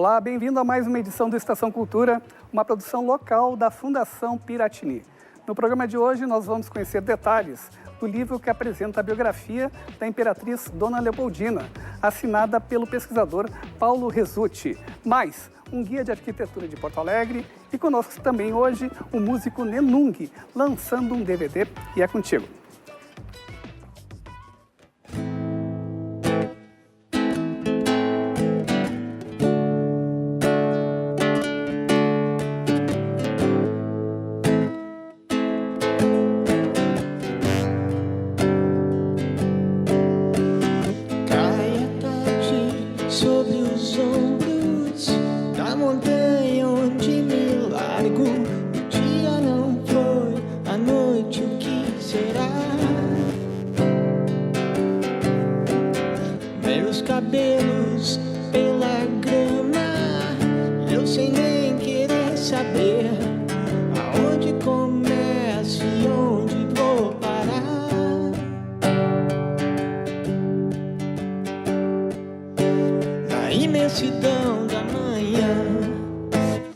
Olá, bem-vindo a mais uma edição do Estação Cultura, uma produção local da Fundação Piratini. No programa de hoje, nós vamos conhecer detalhes do livro que apresenta a biografia da imperatriz Dona Leopoldina, assinada pelo pesquisador Paulo Resutti. Mais um guia de arquitetura de Porto Alegre e conosco também hoje o músico Nenung, lançando um DVD. E é contigo. Sobre os ombros da montanha onde me largo, o dia não foi, a noite o que será? Meus cabelos pela grama, eu sem nem querer saber aonde começo e onde vou parar. Imensidão da manhã,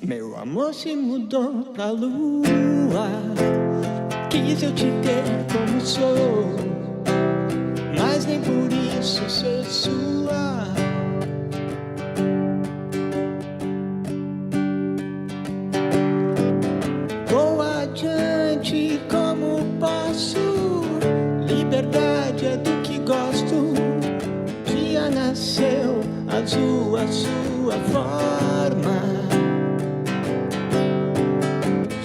meu amor se mudou pra lua. Quis eu te ter como sou, mas nem por isso ser sua. Vou adiante como posso, liberdade é do que gosto. O dia nasceu azul a sua forma.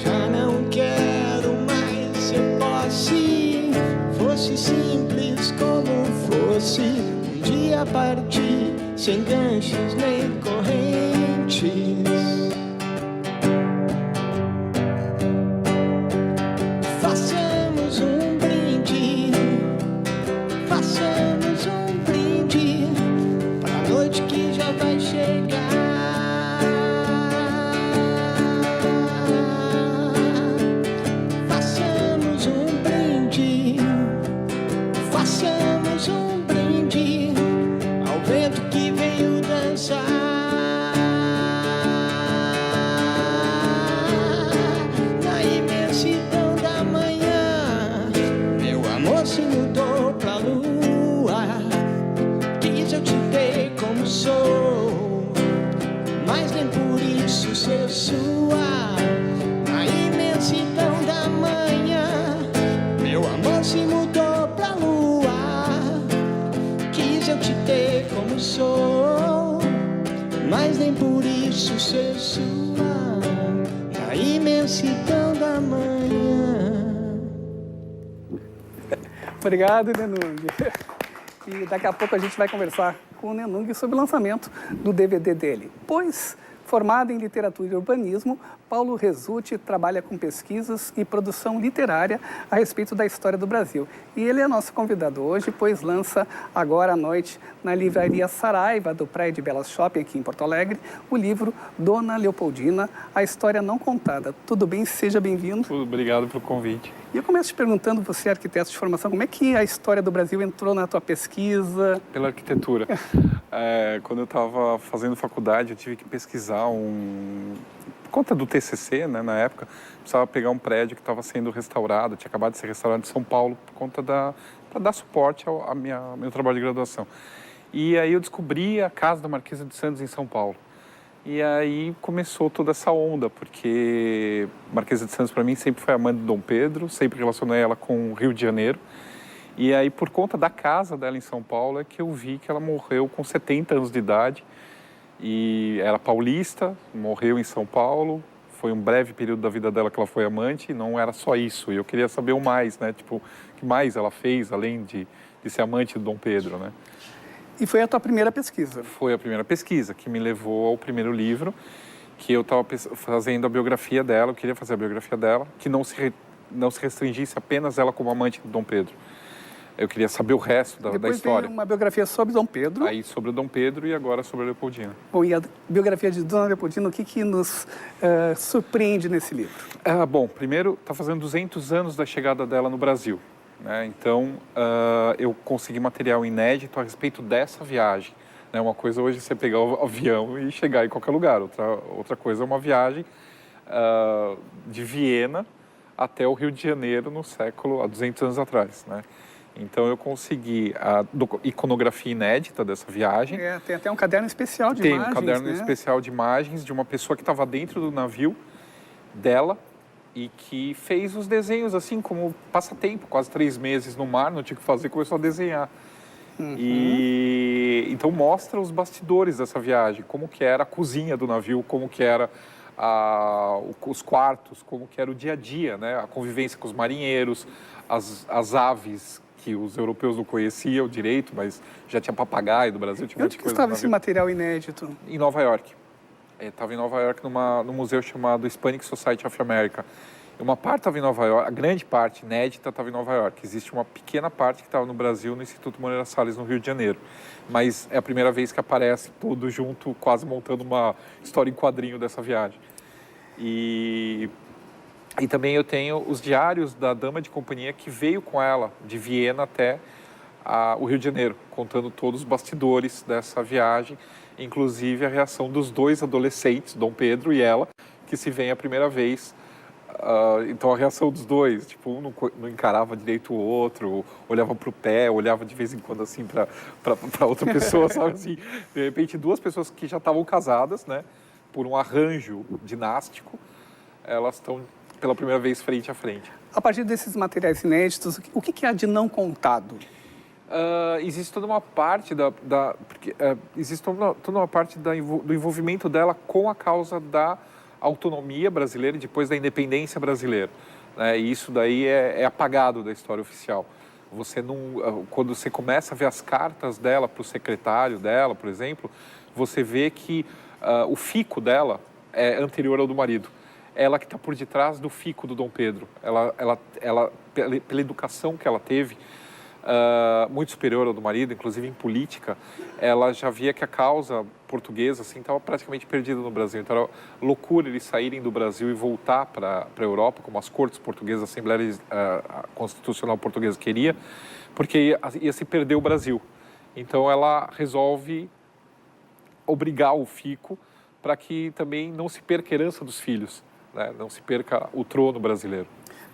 Já não quero mais ser posse. Fosse simples como fosse, um dia partir sem ganchos nem correntes. Façamos um brinde, façamos um brinde pra noite que já vai chegar. Façamos um brinde, façamos um brinde ao vento que veio dançar. Na imensidão da manhã, meu amor se mudou pra lua. Quis eu te ter como sou, mas nem por isso ser sua. Na imensidão da manhã, meu amor se mudou pra lua. Quis eu te ter como sou, mas nem por isso ser sua. Na imensidão da manhã. Obrigado, Nenung. E daqui a pouco a gente vai conversar com o Nenung sobre o lançamento do DVD dele. Pois, formado em literatura e urbanismo, Paulo Resutti trabalha com pesquisas e produção literária a respeito da história do Brasil. E ele é nosso convidado hoje, pois lança agora à noite na livraria Saraiva do Praia de Belas Shopping, aqui em Porto Alegre, o livro Dona Leopoldina, a história não contada. Tudo bem? Seja bem-vindo. Obrigado pelo convite. E eu começo te perguntando, você é arquiteto de formação, como é que a história do Brasil entrou na tua pesquisa? Pela arquitetura. Quando eu estava fazendo faculdade, eu tive que pesquisar por conta do TCC, né, na época, precisava pegar um prédio que estava sendo restaurado, tinha acabado de ser restaurado em São Paulo, por conta para dar suporte ao meu trabalho de graduação. E aí eu descobri a casa da Marquesa de Santos em São Paulo. E aí começou toda essa onda, porque Marquesa de Santos, para mim, sempre foi amante de Dom Pedro, sempre relacionei ela com o Rio de Janeiro. E aí, por conta da casa dela em São Paulo, é que eu vi que ela morreu com 70 anos de idade. E era paulista, morreu em São Paulo. Foi um breve período da vida dela que ela foi amante, e não era só isso. E eu queria saber o mais, né? Tipo, o que mais ela fez, além de ser amante de Dom Pedro, né? E foi a tua primeira pesquisa? Foi a primeira pesquisa que me levou ao primeiro livro, que eu estava fazendo a biografia dela, eu queria fazer a biografia dela, que não se restringisse apenas ela como amante de Dom Pedro. Eu queria saber o resto da história. Depois tem uma biografia sobre Dom Pedro. Aí sobre o Dom Pedro e agora sobre a Leopoldina. Bom, e a biografia de Dona Leopoldina, o que nos surpreende nesse livro? Bom, primeiro, está fazendo 200 anos da chegada dela no Brasil, né? Então, eu consegui material inédito a respeito dessa viagem. né? Uma coisa hoje é você pegar o avião e chegar em qualquer lugar. Outra coisa é uma viagem de Viena até o Rio de Janeiro há 200 anos atrás, né? Então eu consegui a iconografia inédita dessa viagem. Tem até um caderno especial de imagens, Tem um caderno né? especial de imagens de uma pessoa que estava dentro do navio dela e que fez os desenhos assim como passatempo, quase 3 meses no mar, não tinha o que fazer, começou a desenhar. E então mostra os bastidores dessa viagem, como que era a cozinha do navio, como que era os quartos, como que era o dia a dia, né? A convivência com os marinheiros, as aves que os europeus não conheciam direito, mas já tinha papagaio do Brasil. Tinha Onde que estava esse material inédito? Em Nova York. Estava em Nova York num museu chamado Hispanic Society of America. Uma parte estava em Nova York, a grande parte inédita estava em Nova York. Existe uma pequena parte que estava no Brasil, no Instituto Moreira Salles, no Rio de Janeiro. Mas é a primeira vez que aparece tudo junto, quase montando uma história em quadrinho dessa viagem. E também eu tenho os diários da dama de companhia que veio com ela de Viena até o Rio de Janeiro, contando todos os bastidores dessa viagem, inclusive a reação dos 2 adolescentes, Dom Pedro e ela, que se veem a primeira vez. Então a reação dos 2, tipo, um não encarava direito o outro, olhava para o pé, olhava de vez em quando assim para outra pessoa, sabe assim? De repente 2 pessoas que já estavam casadas, né, por um arranjo dinástico, elas estão pela primeira vez frente a frente. A partir desses materiais inéditos, o que há de não contado? Existe toda uma parte existe toda uma parte do envolvimento dela com a causa da autonomia brasileira e depois da independência brasileira, né? E isso daí é apagado da história oficial. Quando você começa a ver as cartas dela para o secretário dela, por exemplo, você vê que o fico dela é anterior ao do marido. Ela que está por detrás do fico do Dom Pedro. Ela pela educação que ela teve, muito superior ao do marido, inclusive em política, ela já via que a causa portuguesa assim estava praticamente perdida no Brasil. Então era loucura eles saírem do Brasil e voltar para a Europa, como as cortes portuguesas, a Assembleia Constitucional Portuguesa queria, porque ia se perder o Brasil. Então ela resolve obrigar o fico para que também não se perca a herança dos filhos, né? Não se perca o trono brasileiro.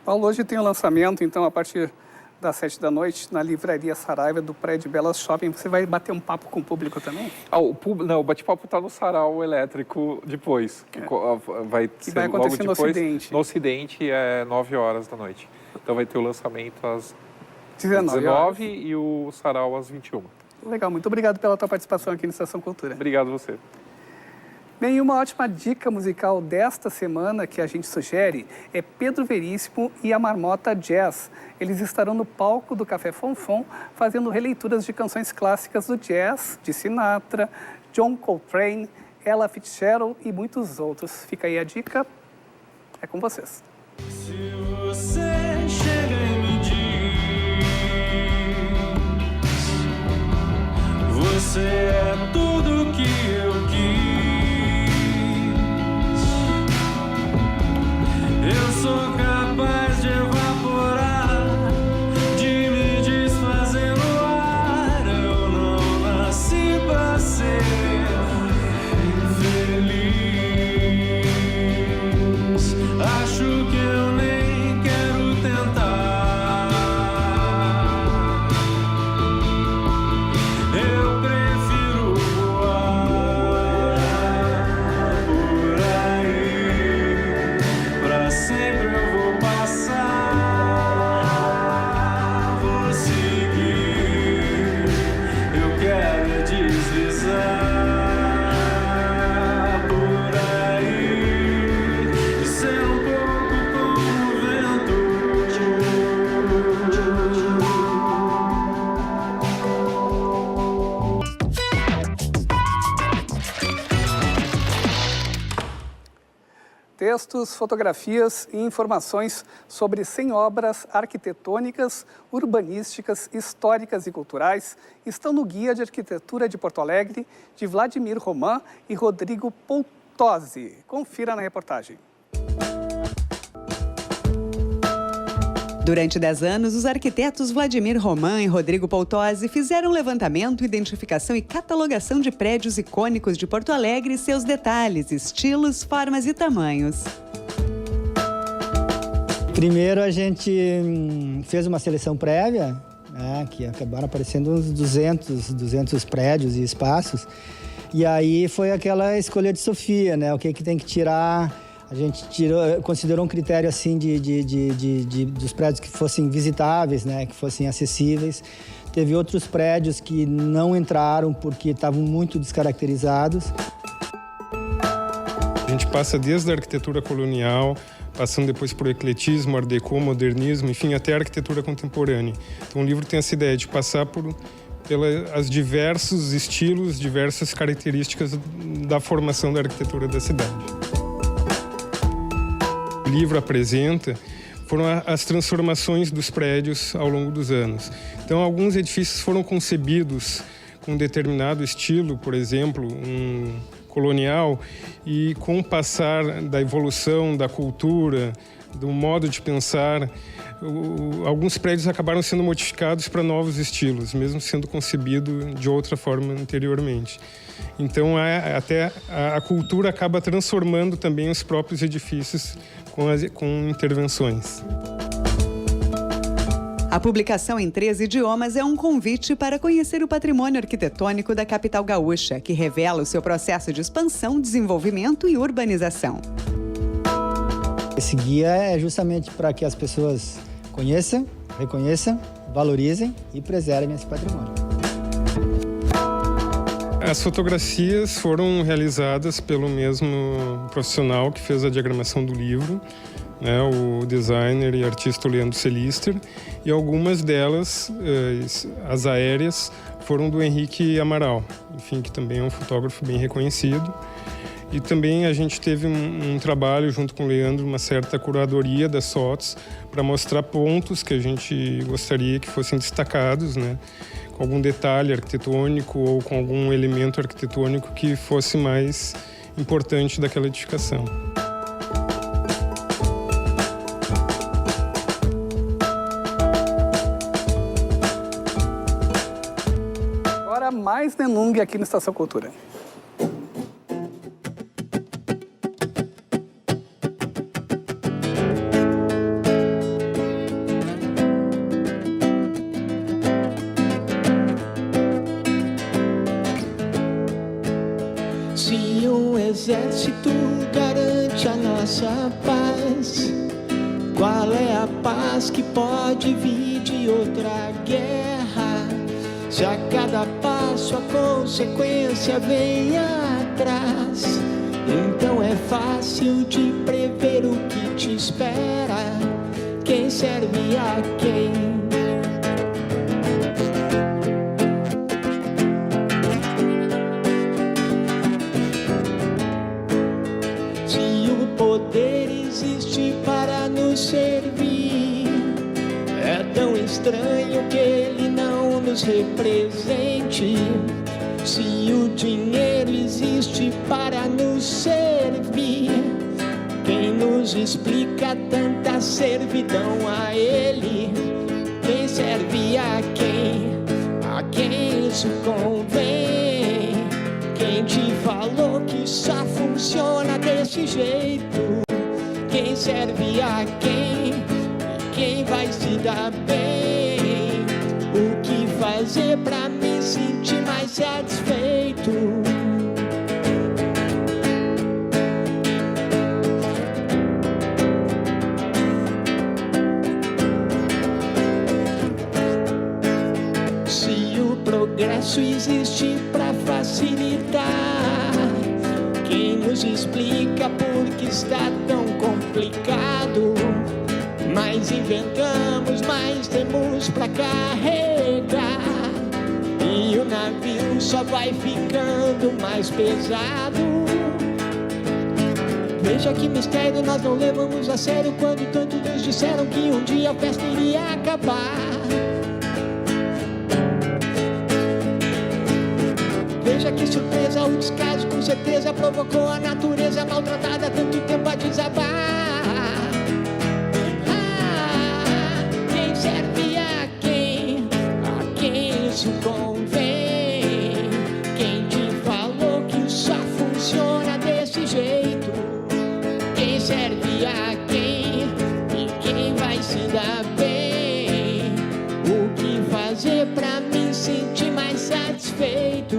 Paulo, hoje tem o lançamento, então, a partir das 7 da noite, na Livraria Saraiva do Prédio Belas Shopping. Você vai bater um papo com o público também? Não, o bate-papo está no Sarau Elétrico depois. Vai acontecer no Ocidente. No Ocidente, 9 horas da noite. Então vai ter o lançamento às 19 e o Sarau às 21. Legal, muito obrigado pela tua participação aqui no Estação Cultura. Obrigado a você. Bem, uma ótima dica musical desta semana que a gente sugere é Pedro Veríssimo e a Marmota Jazz. Eles estarão no palco do Café Fonfon fazendo releituras de canções clássicas do jazz, de Sinatra, John Coltrane, Ella Fitzgerald e muitos outros. Fica aí a dica, é com vocês. Se você chega e me diz, você é tudo que eu quis. Eu sou capaz de evaporar, de me desfazer no ar. Eu não nasci pra ser feliz. Acho que eu nem quero tentar. Eu prefiro voar por aí. Pra sempre eu vou passar, vou seguir. Eu quero deslizar por aí e ser um pouco como o vento. Textos, fotografias e informações sobre 100 obras arquitetônicas, urbanísticas, históricas e culturais estão no Guia de Arquitetura de Porto Alegre, de Vladimir Roman e Rodrigo Poltozzi. Confira na reportagem. Durante 10 anos, os arquitetos Vladimir Roman e Rodrigo Poltozzi fizeram levantamento, identificação e catalogação de prédios icônicos de Porto Alegre e seus detalhes, estilos, formas e tamanhos. Primeiro a gente fez uma seleção prévia, né, que acabaram aparecendo uns 200 prédios e espaços. E aí foi aquela escolha de Sofia, né? O que tem que tirar. A gente considerou um critério assim dos prédios que fossem visitáveis, né? Que fossem acessíveis. Teve outros prédios que não entraram porque estavam muito descaracterizados. A gente passa desde a arquitetura colonial, passando depois por ecletismo, art déco, modernismo, enfim, até a arquitetura contemporânea. Então o livro tem essa ideia de passar pelos diversos estilos, diversas características da formação da arquitetura da cidade. O livro apresenta foram as transformações dos prédios ao longo dos anos. Então, alguns edifícios foram concebidos com um determinado estilo, por exemplo, um colonial, e com o passar da evolução, da cultura, do modo de pensar, alguns prédios acabaram sendo modificados para novos estilos, mesmo sendo concebido de outra forma anteriormente. Então, até a cultura acaba transformando também os próprios edifícios com intervenções. A publicação em 3 idiomas é um convite para conhecer o patrimônio arquitetônico da capital gaúcha, que revela o seu processo de expansão, desenvolvimento e urbanização. Esse guia é justamente para que as pessoas conheçam, reconheçam, valorizem e preservem esse patrimônio. As fotografias foram realizadas pelo mesmo profissional que fez a diagramação do livro, né, o designer e artista Leandro Celister, e algumas delas, as aéreas, foram do Henrique Amaral, enfim, que também é um fotógrafo bem reconhecido. E também a gente teve um trabalho junto com o Leandro, uma certa curadoria das fotos para mostrar pontos que a gente gostaria que fossem destacados, né, com algum detalhe arquitetônico ou com algum elemento arquitetônico que fosse mais importante daquela edificação. Agora mais Nenhum aqui no Estação Cultura. Se um exército garante a nossa paz, qual é a paz que pode vir de outra guerra? Se a cada passo a consequência vem atrás, então é fácil de prever o que te espera, quem serve a quem. Se o poder existe para nos servir, é tão estranho que ele não nos represente. Se o dinheiro existe para nos servir, quem nos explica tanta servidão a ele? Quem serve a quem? A quem isso convém? Quem te falou que só funciona desse jeito? Quem serve a quem? E quem vai se dar bem? O que fazer pra me sentir mais satisfeito? Se o progresso existe pra facilitar, quem nos explica por que está tão complicado? Mais inventamos, mais temos pra carregar, e o navio só vai ficando mais pesado. Veja que mistério nós não levamos a sério quando tanto nos disseram que um dia a festa iria acabar. Veja que surpresa, o descaso com certeza provocou a natureza maltratada tanto tempo a desabar. isso convém. Quem te falou que só funciona desse jeito? Quem serve a quem e quem vai se dar bem? O que fazer pra me sentir mais satisfeito?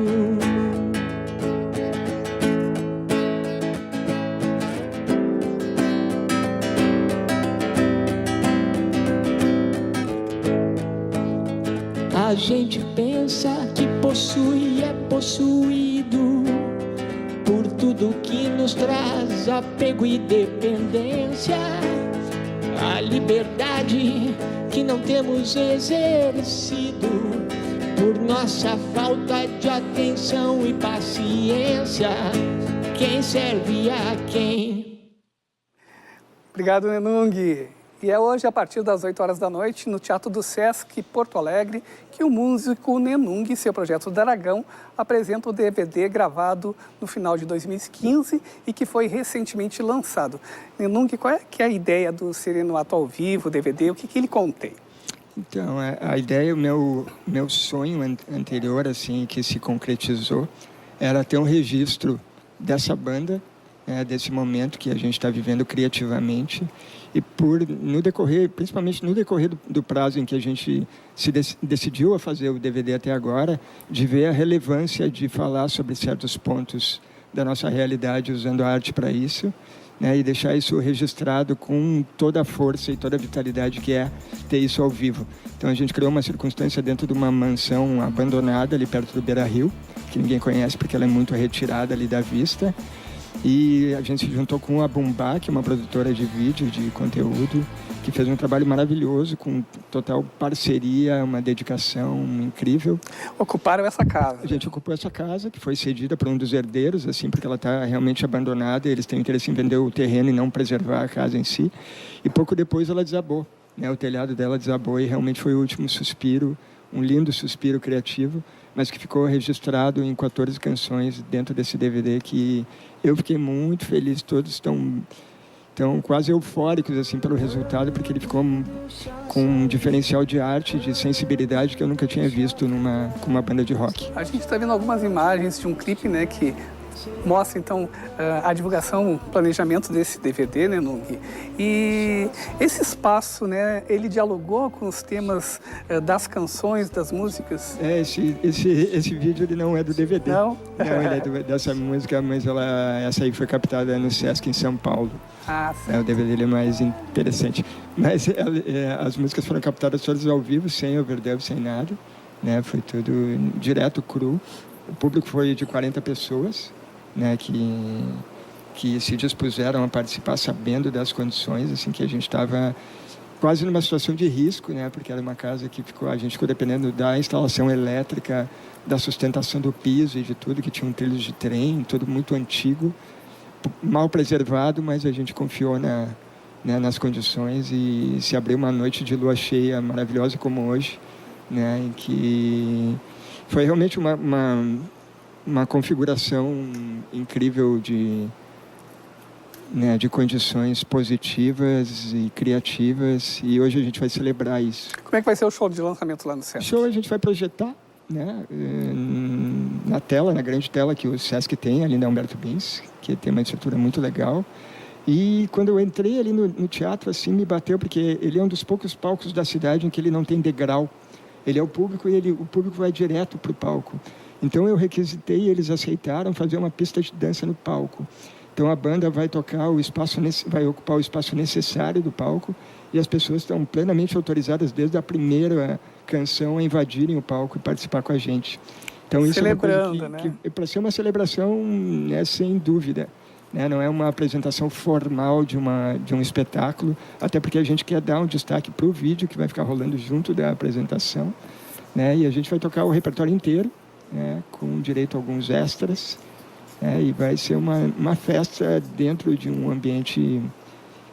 A gente pensa que possui e é possuído por tudo que nos traz apego e dependência. A liberdade que não temos exercido por nossa falta de atenção e paciência. Quem serve a quem? Obrigado, Nenung. E é hoje, a partir das 8 horas da noite, no Teatro do Sesc Porto Alegre, que o músico Nenung e seu projeto Dragão apresentam o DVD gravado no final de 2015 e que foi recentemente lançado. Nenung, qual é que é a ideia do Sereno Ato ao Vivo, DVD? O que ele contém? Então, a ideia, o meu sonho anterior, assim, que se concretizou, era ter um registro dessa banda, desse momento que a gente está vivendo criativamente, e no decorrer, principalmente no decorrer do prazo em que a gente decidiu a fazer o DVD até agora, de ver a relevância de falar sobre certos pontos da nossa realidade usando a arte para isso, né, e deixar isso registrado com toda a força e toda a vitalidade que é ter isso ao vivo. Então a gente criou uma circunstância dentro de uma mansão abandonada ali perto do Beira-Rio, que ninguém conhece porque ela é muito retirada ali da vista. E a gente se juntou com a Bumbá, que é uma produtora de vídeo, de conteúdo, que fez um trabalho maravilhoso, com total parceria, uma dedicação incrível. Ocuparam essa casa. A gente ocupou essa casa, que foi cedida para um dos herdeiros, assim, porque ela está realmente abandonada, eles têm interesse em vender o terreno e não preservar a casa em si. E pouco depois ela desabou, né? O telhado dela desabou e realmente foi o último suspiro, um lindo suspiro criativo, mas que ficou registrado em 14 canções dentro desse DVD, que eu fiquei muito feliz. Todos estão quase eufóricos assim pelo resultado, porque ele ficou com um diferencial de arte, de sensibilidade que eu nunca tinha visto com uma banda de rock. A gente está vendo algumas imagens de um clipe, né, que mostra então a divulgação, o planejamento desse DVD, né, Nung? E esse espaço, né, ele dialogou com os temas das canções, das músicas? Esse vídeo ele não é do DVD. Não? Não, ele é dessa música, mas essa aí foi captada no Sesc em São Paulo. Ah, sim. O DVD ele é mais interessante. Mas as músicas foram captadas todas ao vivo, sem overdub, sem nada, né? Foi tudo direto, cru. O público foi de 40 pessoas, né, que se dispuseram a participar sabendo das condições, assim, que a gente estava quase numa situação de risco, né, porque era uma casa que a gente ficou dependendo da instalação elétrica, da sustentação do piso e de tudo, que tinha um trilho de trem, tudo muito antigo, mal preservado, mas a gente confiou nas condições e se abriu uma noite de lua cheia maravilhosa como hoje, né, em que foi realmente uma configuração incrível de condições positivas e criativas, e hoje a gente vai celebrar isso. Como é que vai ser o show de lançamento lá no Sesc? O show a gente vai projetar, né, na tela, na grande tela que o Sesc tem, ali na Humberto Bins, que tem uma estrutura muito legal. E quando eu entrei ali no teatro, assim, me bateu, porque ele é um dos poucos palcos da cidade em que ele não tem degrau. Ele é o público e o público vai direto para o palco. Então eu requisitei e eles aceitaram fazer uma pista de dança no palco. Então a banda vai vai ocupar o espaço necessário do palco e as pessoas estão plenamente autorizadas desde a primeira canção a invadirem o palco e participar com a gente. Então isso celebrando, é uma coisa que para ser uma celebração, né, sem dúvida, né, não é uma apresentação formal de um espetáculo, até porque a gente quer dar um destaque para o vídeo que vai ficar rolando junto da apresentação, né, e a gente vai tocar o repertório inteiro, né, com direito a alguns extras, né, e vai ser uma festa dentro de um ambiente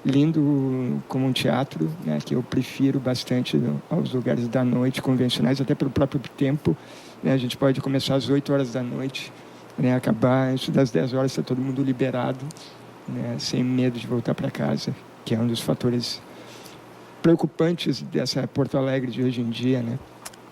lindo como um teatro, né, que eu prefiro bastante aos lugares da noite convencionais, até pelo próprio tempo, né, a gente pode começar às 8 horas da noite, né, acabar antes das 10 horas, está todo mundo liberado, né, sem medo de voltar para casa, que é um dos fatores preocupantes dessa Porto Alegre de hoje em dia, né?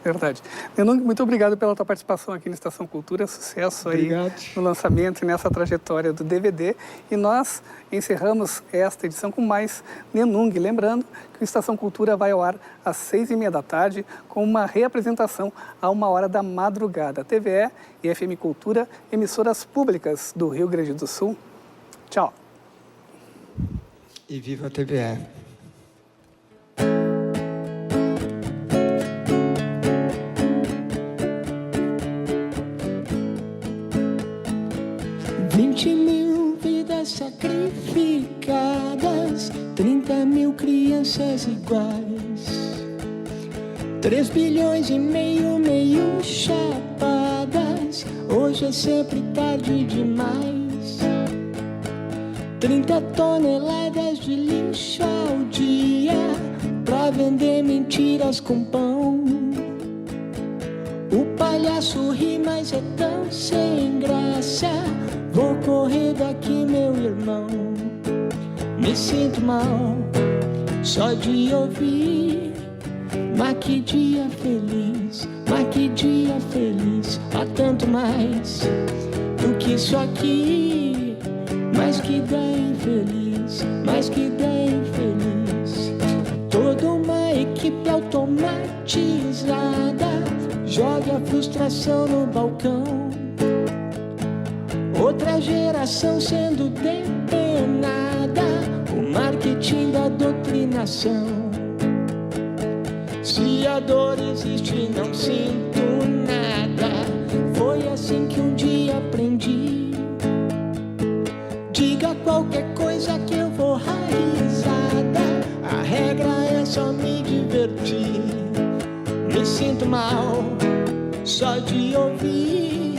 Verdade. Nenung, muito obrigado pela tua participação aqui na Estação Cultura. Sucesso Obrigado. aí no lançamento e nessa trajetória do DVD. E nós encerramos esta edição com mais Nenung. Lembrando que o Estação Cultura vai ao ar às 6h30 da tarde com uma reapresentação a 1h da madrugada. TVE e FM Cultura, emissoras públicas do Rio Grande do Sul. Tchau. E viva a TVE. Sacrificadas, 30 mil crianças iguais, 3 bilhões e meio chapadas. Hoje é sempre tarde demais. 30 toneladas de lixo ao dia pra vender mentiras com pão. O palhaço ri, mas é tão sem graça. Vou correr daqui, meu irmão. Me sinto mal só de ouvir. Mas que dia feliz, mas que dia feliz. Há tanto mais do que isso aqui. Mas que ideia infeliz, mas que ideia infeliz. Toda uma equipe automatizada joga a frustração no balcão. Outra geração sendo depenada, o marketing da doutrinação. Se a dor existe, não sinto nada. Foi assim que um dia aprendi. Diga qualquer coisa que eu vou dar risada. A regra é só me divertir. Me sinto mal só de ouvir.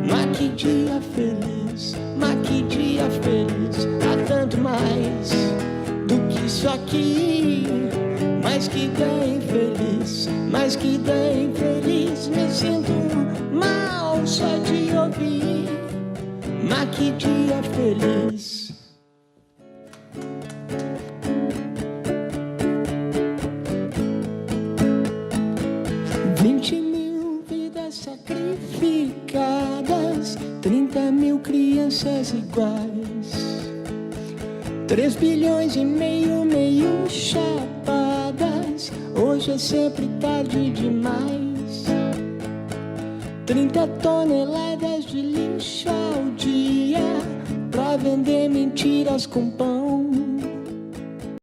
Mas que dia feliz, mas que dia feliz. Há tanto mais do que isso aqui. Mas que ideia infeliz, mas que ideia infeliz. Me sinto mal só de ouvir. Mas que dia feliz. Sacrificadas, 30 mil crianças iguais, 3 bilhões e meio chapadas. Hoje é sempre tarde demais. 30 toneladas de lixo ao dia pra vender mentiras com pão.